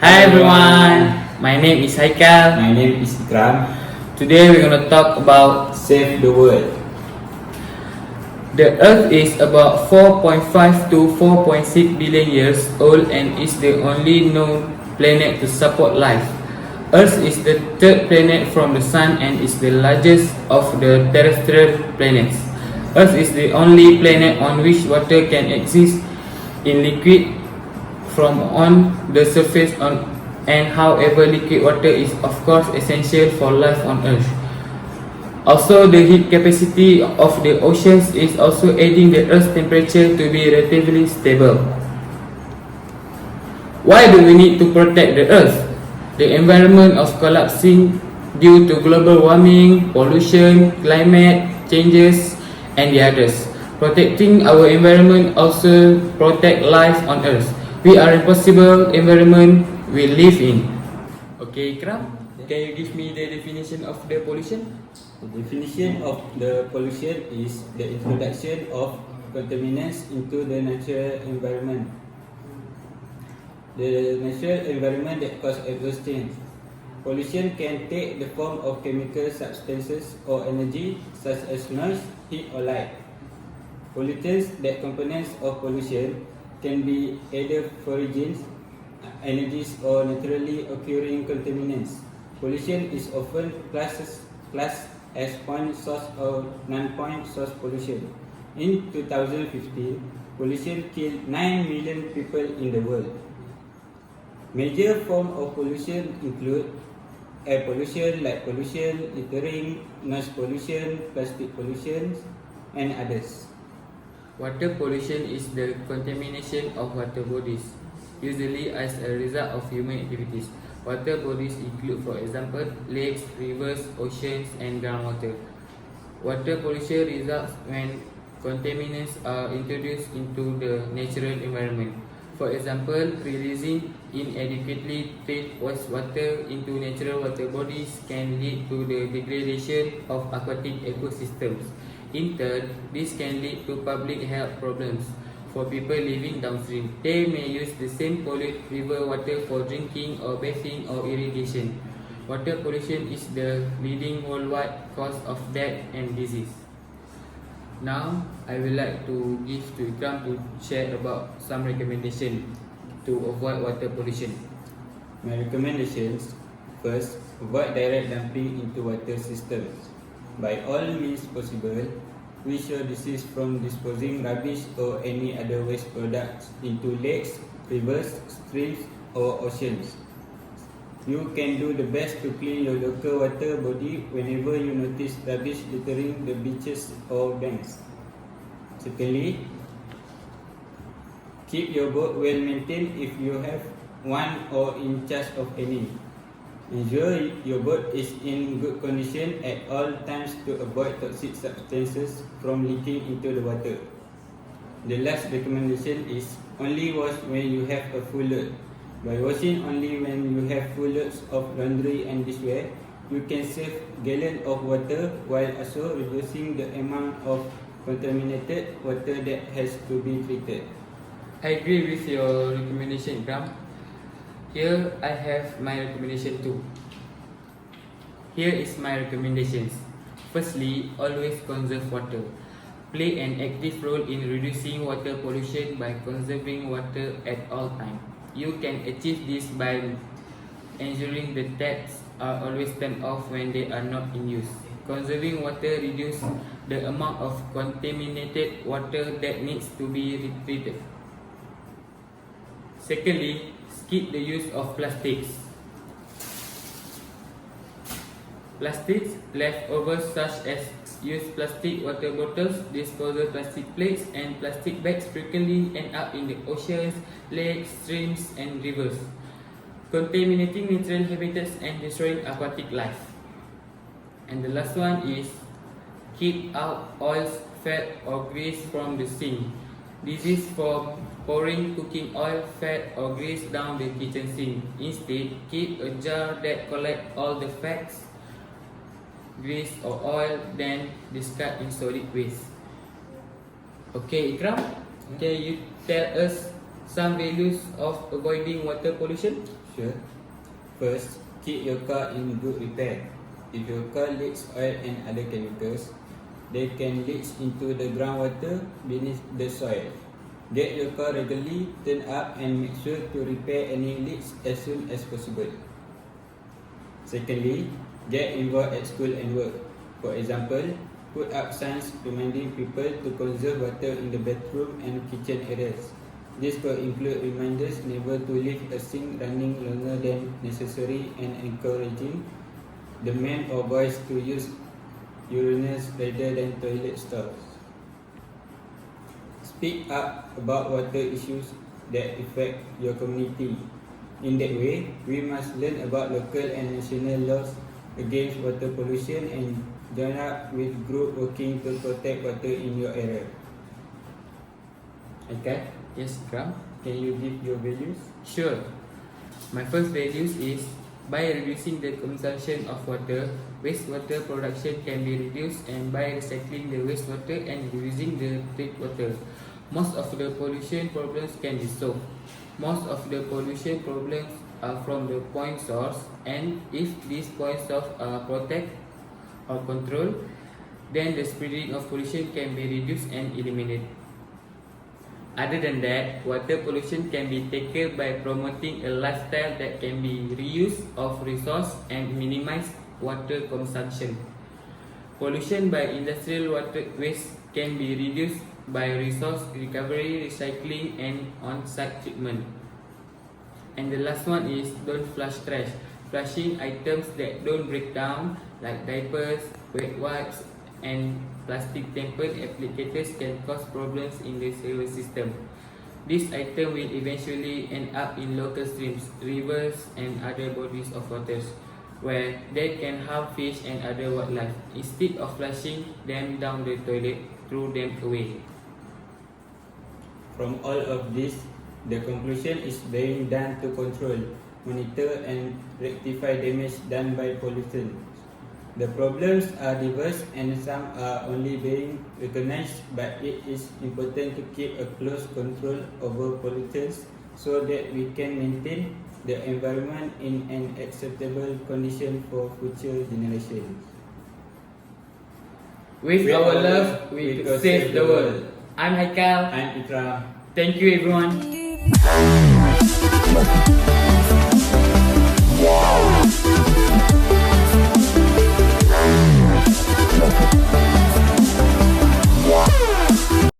Hi everyone, my name is Haikal. My name is Ikram. Today we're gonna talk about Save the world. the Earth is about 4.5 to 4.6 billion years old and is the only known planet to support life. Earth is the third planet from the Sun and is the largest of the terrestrial planets. Earth is the only planet on which water can exist in liquid from on the surface and however liquid water is of course essential for life on Earth. Also, the heat capacity of the oceans is also aiding the Earth's temperature to be relatively stable. Why do we need to protect the Earth? The environment is collapsing due to global warming, pollution, climate changes, and the others. Protecting our environment also protect life on Earth. We are responsible environment we live in. Okay, Ikram, can you give me the definition of the pollution? The definition of the pollution is the introduction of contaminants into the natural environment. The natural environment that causes exhaustion. Pollution can take the form of chemical substances or energy such as noise, heat or light. Pollutants, the components of pollution, can be either foreign energies or naturally occurring contaminants. Pollution is often classed as point source or non-point source pollution. In 2015, pollution killed 9 million people in the world. Major forms of pollution include air pollution, light pollution, littering, noise pollution, plastic pollution, and others. Water pollution is the contamination of water bodies, usually as a result of human activities. Water bodies include, for example, lakes, rivers, oceans, and groundwater. Water pollution results when contaminants are introduced into the natural environment. For example, releasing inadequately treated wastewater into natural water bodies can lead to the degradation of aquatic ecosystems. In turn, this can lead to public health problems for people living downstream. They may use the same polluted river water for drinking or bathing or irrigation. Water pollution is the leading worldwide cause of death and disease. Now, I would like to give to Ikram to share about some recommendation to avoid water pollution. My recommendations: first, avoid direct dumping into water systems. By all means possible, we should desist from disposing rubbish or any other waste products into lakes, rivers, streams, or oceans. You can do the best to clean your local water body whenever you notice rubbish littering the beaches or banks. Secondly, keep your boat well maintained if you have one or in charge of any. Ensure your boat is in good condition at all times to avoid toxic substances from leaking into the water. The last recommendation is only wash when you have a full load. By washing only when you have full loads of laundry and dishware, you can save gallons of water while also reducing the amount of contaminated water that has to be treated. I agree with your recommendation, Ikram. Here I have my recommendation too. Here is my recommendations. Firstly, always conserve water. Play an active role in reducing water pollution by conserving water at all times. You can achieve this by ensuring the taps are always turned off when they are not in use. Conserving water reduces the amount of contaminated water that needs to be treated. Secondly, skip the use of plastics. Plastics leftovers such as used plastic water bottles, disposable plastic plates, and plastic bags frequently end up in the oceans, lakes, streams, and rivers, contaminating natural habitats and destroying aquatic life. And the last one is keep out oils, fat, or grease from the sink. This is for pouring cooking oil, fat, or grease down the kitchen sink. Instead, keep a jar that collects all the fats, grease or oil, then discard in solid waste. Okay, Ikram, can you tell us some values of avoiding water pollution? Sure. First, keep your car in good repair. If your car leaks oil and other chemicals, they can leach into the groundwater beneath the soil. Get your car regularly turned up and make sure to repair any leaks as soon as possible. Secondly, get involved at school and work. For example, put up signs reminding people to conserve water in the bathroom and kitchen areas. This could include reminders never to leave a sink running longer than necessary and encouraging the men or boys to use urinals rather than toilet stalls. Speak up about water issues that affect your community. In that way, we must learn about local and national laws against water pollution and join up with group working to protect water in your area. Okay, Yes, Ikram. can you give your values? Sure. My first values is by reducing the consumption of water, wastewater production can be reduced, and by recycling the wastewater and reusing the treated water, most of the pollution problems can be solved. Most of the pollution problems are from the point source, and if these point source are protected or controlled, then the spreading of pollution can be reduced and eliminated. Other than that, water pollution can be tackled by promoting a lifestyle that can be reuse of resource and minimize water consumption. Pollution by industrial water waste can be reduced by resource recovery, recycling, and on-site treatment. And the last one is don't flush trash. Flushing items that don't break down like diapers, wet wipes, and plastic tempered applicators can cause problems in the sewer system. This item will eventually end up in local streams, rivers, and other bodies of waters, where they can harm fish and other wildlife. Instead of flushing them down the toilet, throw them away. From all of this, the conclusion is being done to control, monitor, and rectify damage done by pollutants. The problems are diverse and some are only being recognized, but it is important to keep a close control over pollutants so that we can maintain the environment in an acceptable condition for future generations. With our love, we could save the world. I'm Haikal. I'm Ikram. Thank you, everyone. Wow.